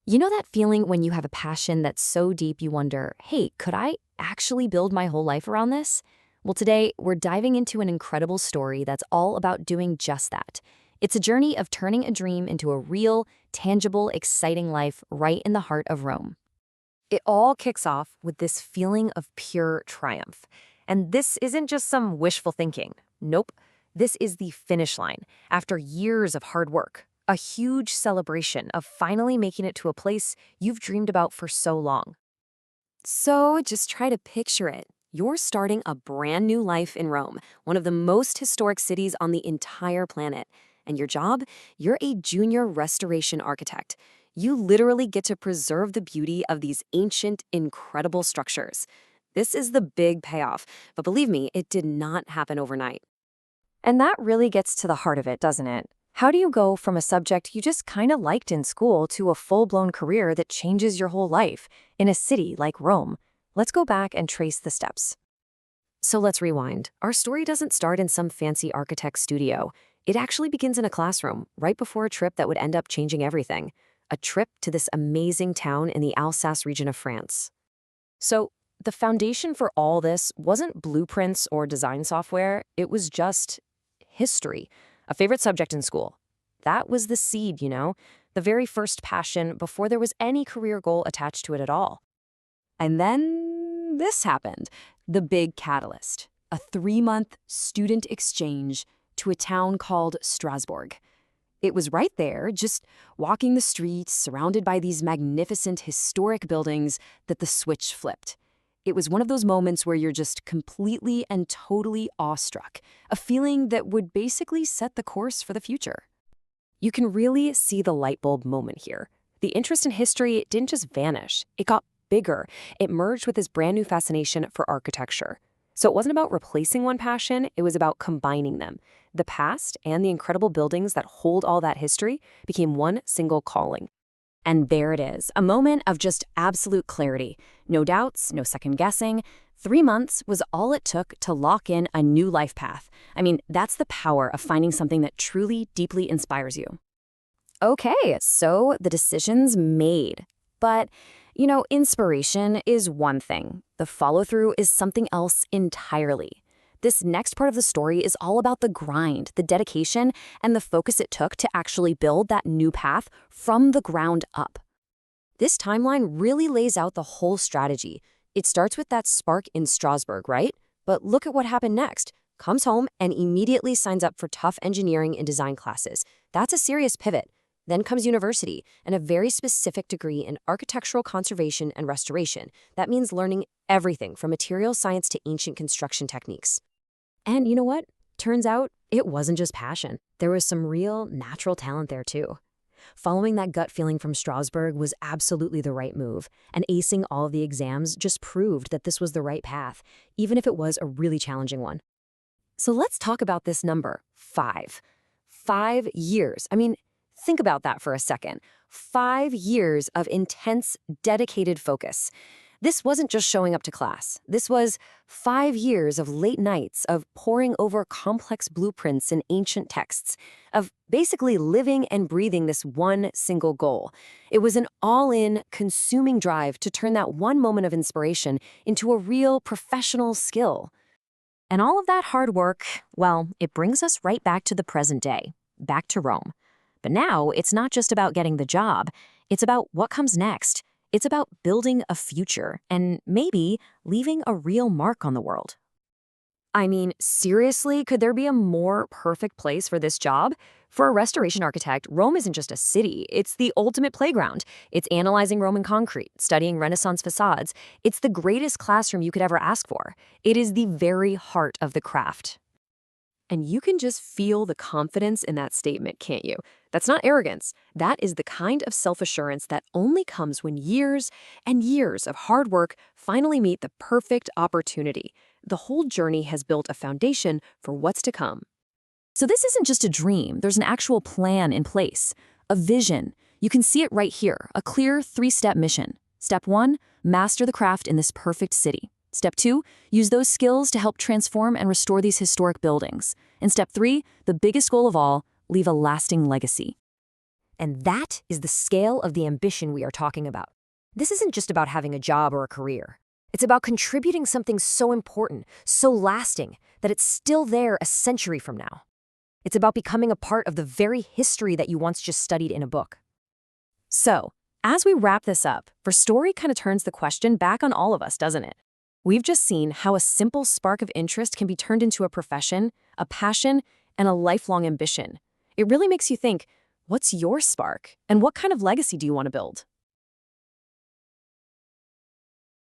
You know that feeling when you have a passion that's so deep you wonder, hey, could I actually build my whole life around this? Well, today we're diving into an incredible story that's all about doing just that. It's a journey of turning a dream into a real, tangible, exciting life right in the heart of Rome. It all kicks off with this feeling of pure triumph. And this isn't just some wishful thinking. Nope. This is the finish line after years of hard work. A huge celebration of finally making it to a place you've dreamed about for so long. So just try to picture it. You're starting a brand new life in Rome, one of the most historic cities on the entire planet. And your job? You're a junior restoration architect. You literally get to preserve the beauty of these ancient, incredible structures. This is the big payoff, but believe me, it did not happen overnight. And that really gets to the heart of it, doesn't it? How do you go from a subject you just kind of liked in school to a full-blown career that changes your whole life in a city like Rome? Let's go back and trace the steps. So let's rewind. Our story doesn't start in some fancy architect's studio. It actually begins in a classroom, right before a trip that would end up changing everything. A trip to this amazing town in the Alsace region of France. So the foundation for all this wasn't blueprints or design software, it was just history. A favorite subject in school. That was the seed, the very first passion before there was any career goal attached to it at all. And then this happened, the big catalyst, a 3-month student exchange to a town called Strasbourg. It was right there, just walking the streets, surrounded by these magnificent historic buildings, that the switch flipped. It was one of those moments where you're just completely and totally awestruck, a feeling that would basically set the course for the future. You can really see the light bulb moment here. The interest in history didn't just vanish, it got bigger. It merged with this brand new fascination for architecture. So it wasn't about replacing one passion, it was about combining them. The past and the incredible buildings that hold all that history became one single calling. And there it is, a moment of just absolute clarity. No doubts, no second guessing. 3 months was all it took to lock in a new life path. I mean, that's the power of finding something that truly, deeply inspires you. Okay, so the decision's made. But, inspiration is one thing. The follow-through is something else entirely. This next part of the story is all about the grind, the dedication, and the focus it took to actually build that new path from the ground up. This timeline really lays out the whole strategy. It starts with that spark in Strasbourg, right? But look at what happened next. Comes home and immediately signs up for tough engineering and design classes. That's a serious pivot. Then comes university and a very specific degree in architectural conservation and restoration. That means learning everything from material science to ancient construction techniques. And you know what? Turns out it wasn't just passion. There was some real natural talent there too. Following that gut feeling from Strasbourg was absolutely the right move, and acing all of the exams just proved that this was the right path, even if it was a really challenging one. So let's talk about this number, 5. 5 years. I mean, think about that for a second. 5 years of intense, dedicated focus. This wasn't just showing up to class. This was 5 years of late nights, of poring over complex blueprints and ancient texts, of basically living and breathing this one single goal. It was an all-in, consuming drive to turn that one moment of inspiration into a real professional skill. And all of that hard work, well, it brings us right back to the present day, back to Rome. But now it's not just about getting the job, it's about what comes next. It's about building a future and maybe leaving a real mark on the world. I mean, seriously, could there be a more perfect place for this job? For a restoration architect, Rome isn't just a city, it's the ultimate playground. It's analyzing Roman concrete, studying Renaissance facades. It's the greatest classroom you could ever ask for. It is the very heart of the craft. And you can just feel the confidence in that statement, can't you? That's not arrogance. That is the kind of self-assurance that only comes when years and years of hard work finally meet the perfect opportunity. The whole journey has built a foundation for what's to come. So this isn't just a dream. There's an actual plan in place, a vision. You can see it right here, a clear 3-step mission. Step 1, master the craft in this perfect city. Step 2, use those skills to help transform and restore these historic buildings. And step 3, the biggest goal of all, leave a lasting legacy. And that is the scale of the ambition we are talking about. This isn't just about having a job or a career. It's about contributing something so important, so lasting, that it's still there a century from now. It's about becoming a part of the very history that you once just studied in a book. So, as we wrap this up, Story kind of turns the question back on all of us, doesn't it? We've just seen how a simple spark of interest can be turned into a profession, a passion, and a lifelong ambition. It really makes you think, what's your spark? And what kind of legacy do you want to build?